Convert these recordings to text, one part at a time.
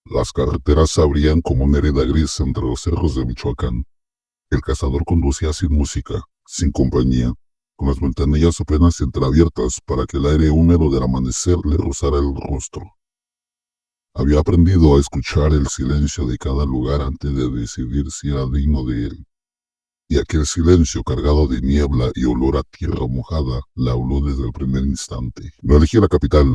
Las carreteras se abrían como una herida gris entre los cerros de Michoacán. El cazador conducía sin música, sin compañía, con las ventanillas apenas entreabiertas para que el aire húmedo del amanecer le rozara el rostro. Había aprendido a escuchar el silencio de cada lugar antes de decidir si era digno de él. Y aquel silencio cargado de niebla y olor a tierra mojada la habló desde el primer instante. No eligió la capital,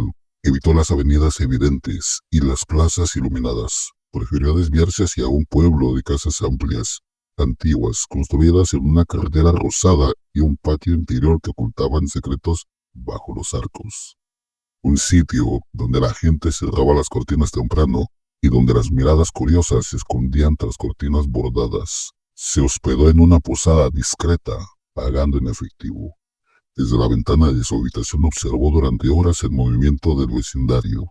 evitó las avenidas evidentes y las plazas iluminadas. Prefirió desviarse hacia un pueblo de casas amplias, antiguas, construidas en una carretera rosada y un patio interior que ocultaban secretos bajo los arcos. Un sitio donde la gente cerraba las cortinas temprano y donde las miradas curiosas se escondían tras cortinas bordadas. Se hospedó en una posada discreta, pagando en efectivo. Desde la ventana de su habitación observó durante horas el movimiento del vecindario.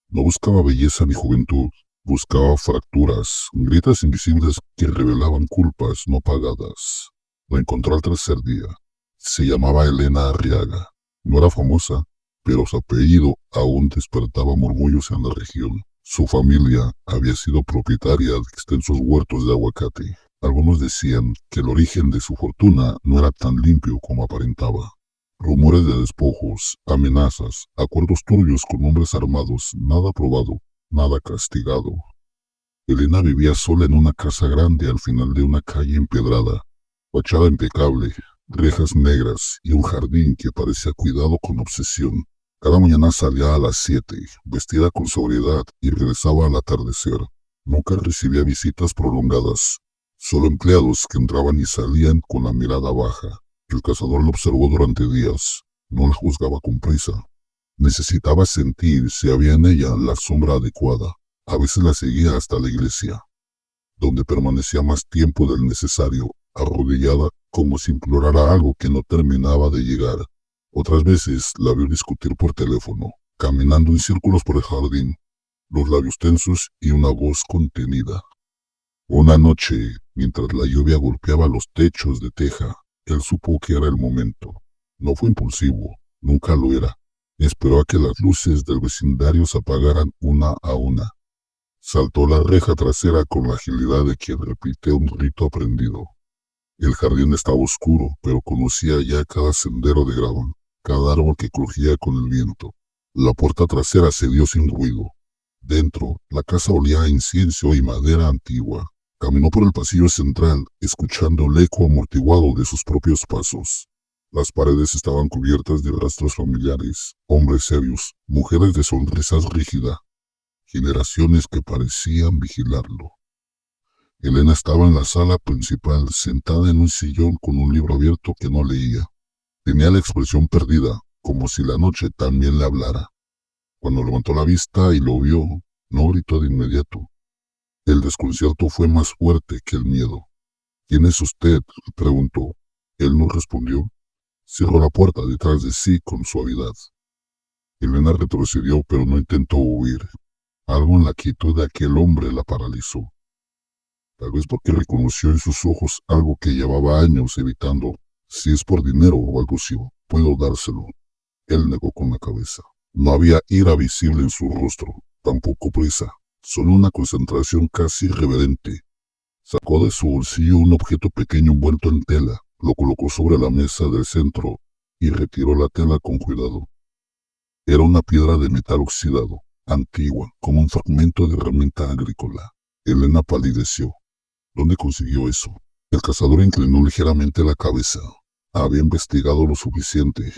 No buscaba belleza ni juventud, buscaba fracturas, grietas invisibles que revelaban culpas no pagadas. La encontró al tercer día. Se llamaba Elena Arriaga. No era famosa, pero su apellido aún despertaba murmullos en la región. Su familia había sido propietaria de extensos huertos de aguacate. Algunos decían que el origen de su fortuna no era tan limpio como aparentaba. Rumores de despojos, amenazas, acuerdos turbios con hombres armados, nada probado, nada castigado. Elena vivía sola en una casa grande al final de una calle empedrada, fachada impecable, rejas negras y un jardín que parecía cuidado con obsesión. Cada mañana salía a las 7, vestida con sobriedad, y regresaba al atardecer. Nunca recibía visitas prolongadas, solo empleados que entraban y salían con la mirada baja. El cazador la observó durante días. No la juzgaba con prisa. Necesitaba sentir si había en ella la sombra adecuada. A veces la seguía hasta la iglesia, donde permanecía más tiempo del necesario, arrodillada como si implorara algo que no terminaba de llegar. Otras veces la vio discutir por teléfono, caminando en círculos por el jardín, los labios tensos y una voz contenida. Una noche, mientras la lluvia golpeaba los techos de teja, él supo que era el momento. No fue impulsivo, nunca lo era. Esperó a que las luces del vecindario se apagaran una a una. Saltó la reja trasera con la agilidad de quien repite un rito aprendido. El jardín estaba oscuro, pero conocía ya cada sendero de grava, cada árbol que crujía con el viento. La puerta trasera cedió sin ruido. Dentro, la casa olía a incienso y madera antigua. Caminó por el pasillo central, escuchando el eco amortiguado de sus propios pasos. Las paredes estaban cubiertas de rastros familiares, hombres serios, mujeres de sonrisas rígidas, generaciones que parecían vigilarlo. Elena estaba en la sala principal, sentada en un sillón con un libro abierto que no leía. Tenía la expresión perdida, como si la noche también le hablara. Cuando levantó la vista y lo vio, no gritó de inmediato. El desconcierto fue más fuerte que el miedo. ¿Quién es usted?, preguntó. Él no respondió. Cerró la puerta detrás de sí con suavidad. Elena retrocedió, pero no intentó huir. Algo en la quietud de aquel hombre la paralizó. Tal vez porque reconoció en sus ojos algo que llevaba años evitando. Si es por dinero o algo así, puedo dárselo. Él negó con la cabeza. No había ira visible en su rostro, tampoco prisa, solo una concentración casi irreverente. Sacó de su bolsillo un objeto pequeño envuelto en tela, lo colocó sobre la mesa del centro y retiró la tela con cuidado. Era una piedra de metal oxidado, antigua, como un fragmento de herramienta agrícola. Elena palideció. ¿Dónde consiguió eso? El cazador inclinó ligeramente la cabeza. Había investigado lo suficiente.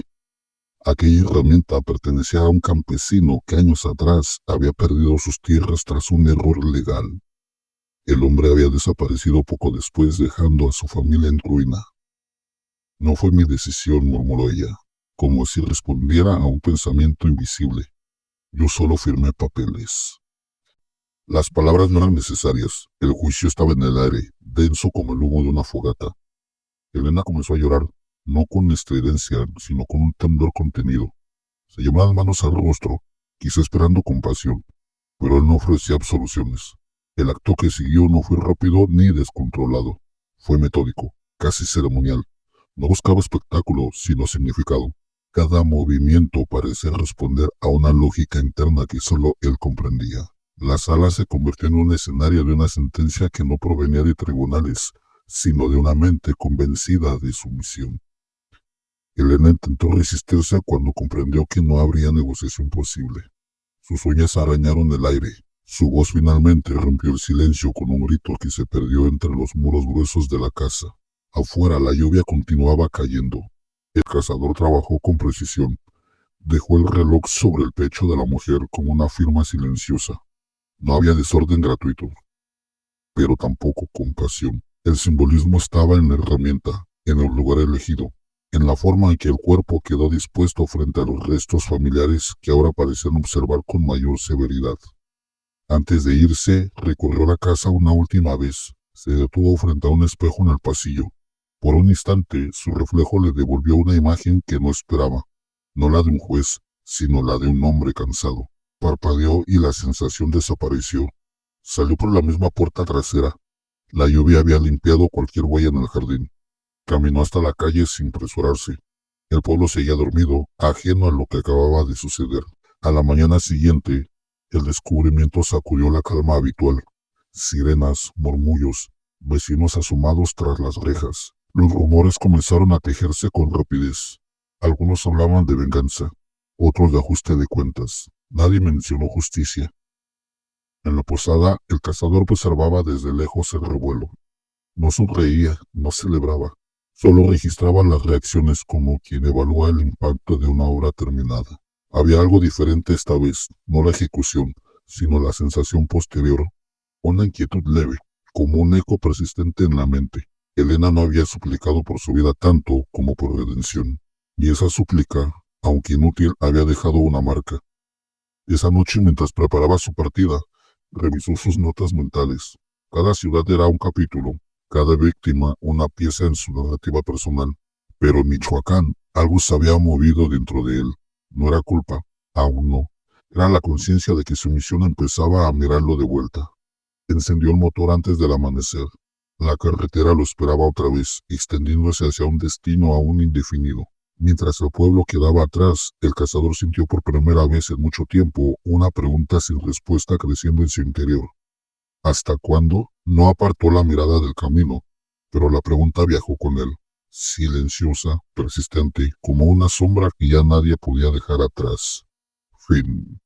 Aquella herramienta pertenecía a un campesino que años atrás había perdido sus tierras tras un error legal. El hombre había desaparecido poco después, dejando a su familia en ruina. No fue mi decisión, murmuró ella, como si respondiera a un pensamiento invisible. Yo solo firmé papeles. Las palabras no eran necesarias. El juicio estaba en el aire, denso como el humo de una fogata. Elena comenzó a llorar, no con estridencia, sino con un temblor contenido. Se llevó las manos al rostro, quizá esperando compasión, pero él no ofrecía absoluciones. El acto que siguió no fue rápido ni descontrolado. Fue metódico, casi ceremonial. No buscaba espectáculo, sino significado. Cada movimiento parecía responder a una lógica interna que solo él comprendía. La sala se convirtió en un escenario de una sentencia que no provenía de tribunales, sino de una mente convencida de su misión. Elena intentó resistirse cuando comprendió que no habría negociación posible. Sus uñas arañaron el aire. Su voz finalmente rompió el silencio con un grito que se perdió entre los muros gruesos de la casa. Afuera la lluvia continuaba cayendo. El cazador trabajó con precisión. Dejó el reloj sobre el pecho de la mujer con una firma silenciosa. No había desorden gratuito, pero tampoco compasión. El simbolismo estaba en la herramienta, en el lugar elegido, en la forma en que el cuerpo quedó dispuesto frente a los restos familiares que ahora parecían observar con mayor severidad. Antes de irse, recorrió la casa una última vez. Se detuvo frente a un espejo en el pasillo. Por un instante, su reflejo le devolvió una imagen que no esperaba. No la de un juez, sino la de un hombre cansado. Parpadeó y la sensación desapareció. Salió por la misma puerta trasera. La lluvia había limpiado cualquier huella en el jardín. Caminó hasta la calle sin apresurarse. El pueblo seguía dormido, ajeno a lo que acababa de suceder. A la mañana siguiente, el descubrimiento sacudió la calma habitual. Sirenas, murmullos, vecinos asomados tras las rejas. Los rumores comenzaron a tejerse con rapidez. Algunos hablaban de venganza, otros de ajuste de cuentas. Nadie mencionó justicia. En la posada, el cazador observaba desde lejos el revuelo. No sonreía, no celebraba. Solo registraba las reacciones como quien evalúa el impacto de una obra terminada. Había algo diferente esta vez, no la ejecución, sino la sensación posterior. Una inquietud leve, como un eco persistente en la mente. Elena no había suplicado por su vida tanto como por redención. Y esa súplica, aunque inútil, había dejado una marca. Esa noche, mientras preparaba su partida, revisó sus notas mentales. Cada ciudad era un capítulo, cada víctima una pieza en su narrativa personal. Pero en Michoacán, algo se había movido dentro de él. No era culpa, aún no. Era la conciencia de que su misión empezaba a mirarlo de vuelta. Encendió el motor antes del amanecer. La carretera lo esperaba otra vez, extendiéndose hacia un destino aún indefinido. Mientras el pueblo quedaba atrás, el cazador sintió por primera vez en mucho tiempo una pregunta sin respuesta creciendo en su interior. ¿Hasta cuándo? No apartó la mirada del camino, pero la pregunta viajó con él, silenciosa, persistente, como una sombra que ya nadie podía dejar atrás. Fin.